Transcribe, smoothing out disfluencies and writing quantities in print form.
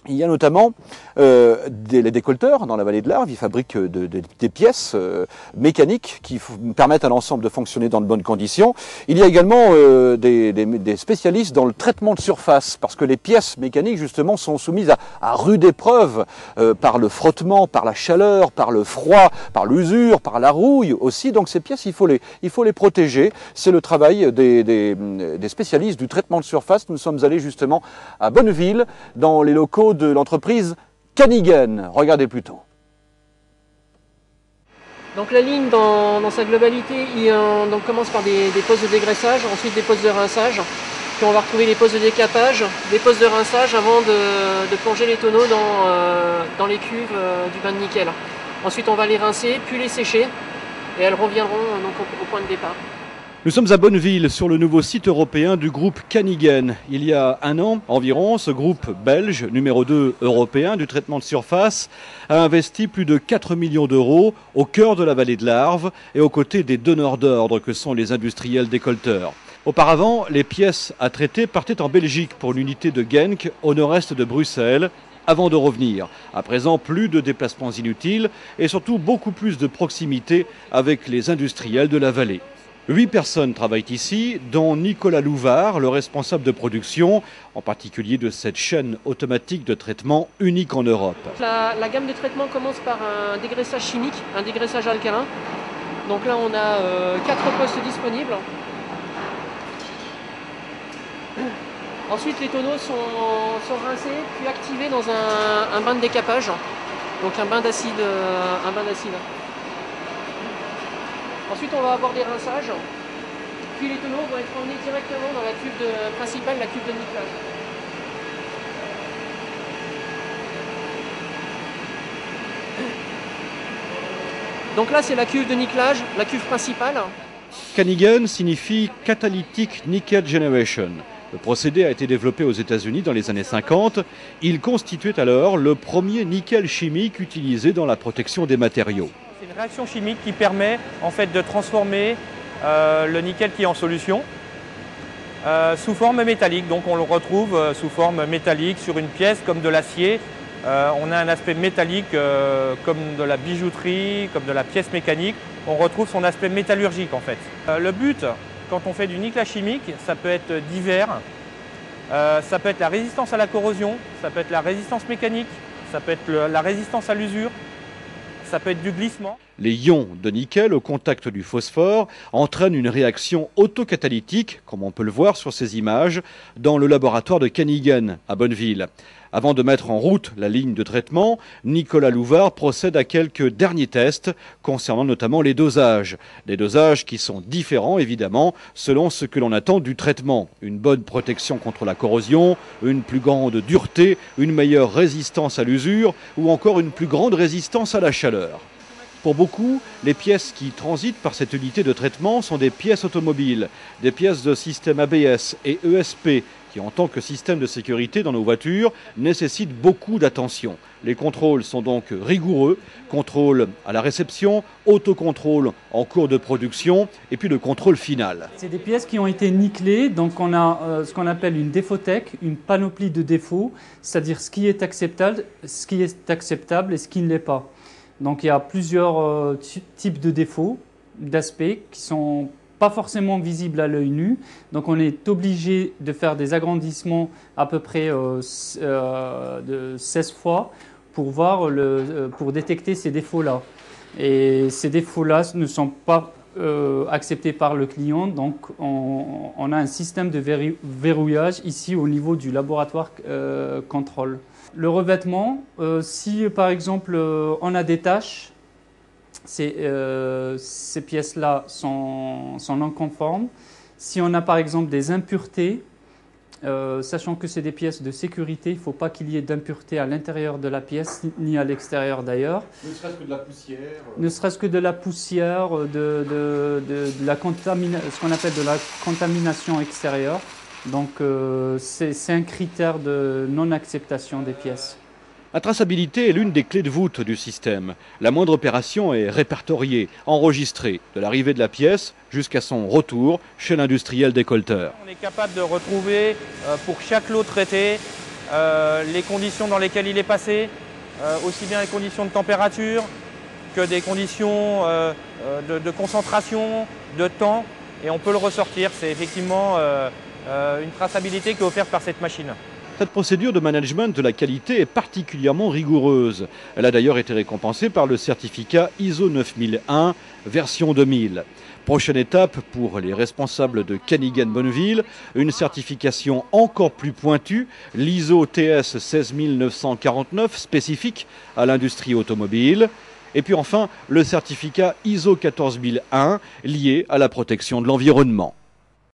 Il y a notamment les décolteurs dans la vallée de l'Arve. Ils fabriquent des pièces mécaniques qui permettent à l'ensemble de fonctionner dans de bonnes conditions. Il y a également des spécialistes dans le traitement de surface, parce que les pièces mécaniques justement sont soumises à rude épreuve par le frottement, par la chaleur, par le froid, par l'usure, par la rouille aussi. Donc ces pièces, il faut les protéger. C'est le travail des spécialistes du traitement de surface. Nous sommes allés justement à Bonneville, dans les locaux de l'entreprise Canigen. Regardez plutôt. Donc la ligne dans sa globalité, donc commence par des postes de dégraissage, ensuite des postes de rinçage, puis on va retrouver les postes de décapage, des postes de rinçage avant de plonger les tonneaux dans les cuves du bain de nickel. Ensuite on va les rincer, puis les sécher, et elles reviendront donc au point de départ. Nous sommes à Bonneville, sur le nouveau site européen du groupe Canigen. Il y a un an environ, ce groupe belge, numéro 2 européen du traitement de surface, a investi plus de 4 millions d'euros au cœur de la vallée de l'Arve et aux côtés des donneurs d'ordre que sont les industriels décolteurs. Auparavant, les pièces à traiter partaient en Belgique pour l'unité de Genk, au nord-est de Bruxelles, avant de revenir. À présent, plus de déplacements inutiles et surtout beaucoup plus de proximité avec les industriels de la vallée. 8 personnes travaillent ici, dont Nicolas Louvard, le responsable de production, en particulier de cette chaîne automatique de traitement unique en Europe. La gamme de traitement commence par un dégraissage chimique, un dégraissage alcalin. Donc là, on a 4 postes disponibles. Ensuite, les tonneaux sont rincés, puis activés dans un bain de décapage, donc un bain d'acide. Ensuite, on va avoir des rinçages, puis les tonneaux vont être emmenés directement dans la cuve principale, la cuve de nickelage. Donc là, c'est la cuve de nickelage, la cuve principale. Canigen signifie Catalytic Nickel Generation. Le procédé a été développé aux États-Unis dans les années 50. Il constituait alors le premier nickel chimique utilisé dans la protection des matériaux. C'est une réaction chimique qui permet en fait de transformer le nickel qui est en solution sous forme métallique. Donc on le retrouve sous forme métallique sur une pièce comme de l'acier. On a un aspect métallique comme de la bijouterie, comme de la pièce mécanique. On retrouve son aspect métallurgique en fait. Le but, quand on fait du nickelage chimique, ça peut être divers. Ça peut être la résistance à la corrosion, ça peut être la résistance mécanique, ça peut être la résistance à l'usure. Ça peut être du glissement. Les ions de nickel au contact du phosphore entraînent une réaction autocatalytique, comme on peut le voir sur ces images, dans le laboratoire de Canigen à Bonneville. Avant de mettre en route la ligne de traitement, Nicolas Louvard procède à quelques derniers tests concernant notamment les dosages. Des dosages qui sont différents évidemment selon ce que l'on attend du traitement. Une bonne protection contre la corrosion, une plus grande dureté, une meilleure résistance à l'usure ou encore une plus grande résistance à la chaleur. Pour beaucoup, les pièces qui transitent par cette unité de traitement sont des pièces automobiles, des pièces de système ABS et ESP qui, en tant que système de sécurité dans nos voitures, nécessitent beaucoup d'attention. Les contrôles sont donc rigoureux, contrôle à la réception, autocontrôle en cours de production et puis le contrôle final. C'est des pièces qui ont été nickelées, donc on a ce qu'on appelle une défautech, une panoplie de défauts, c'est-à-dire ce qui est acceptable et ce qui ne l'est pas. Donc il y a plusieurs types de défauts, d'aspects qui sont pas forcément visibles à l'œil nu. Donc on est obligé de faire des agrandissements à peu près de 16 fois pour pour détecter ces défauts-là. Et ces défauts-là ne sont pas acceptés par le client. Donc on a un système de verrouillage ici au niveau du laboratoire contrôle. Le revêtement, si par exemple on a des taches, ces pièces-là sont non conformes. Si on a par exemple des impuretés, sachant que c'est des pièces de sécurité, il ne faut pas qu'il y ait d'impuretés à l'intérieur de la pièce ni à l'extérieur d'ailleurs. Ne serait-ce que de la poussière. Ne serait-ce que de la poussière, ce qu'on appelle de la contamination extérieure. Donc c'est un critère de non-acceptation des pièces. La traçabilité est l'une des clés de voûte du système. La moindre opération est répertoriée, enregistrée, de l'arrivée de la pièce jusqu'à son retour chez l'industriel décolteur. On est capable de retrouver pour chaque lot traité les conditions dans lesquelles il est passé, aussi bien les conditions de température que des conditions de concentration, de temps, et on peut le ressortir. C'est effectivement une traçabilité qui est offerte par cette machine. Cette procédure de management de la qualité est particulièrement rigoureuse. Elle a d'ailleurs été récompensée par le certificat ISO 9001 version 2000. Prochaine étape pour les responsables de Cannigan Bonneville, une certification encore plus pointue, l'ISO TS 16949 spécifique à l'industrie automobile. Et puis enfin, le certificat ISO 14001 lié à la protection de l'environnement.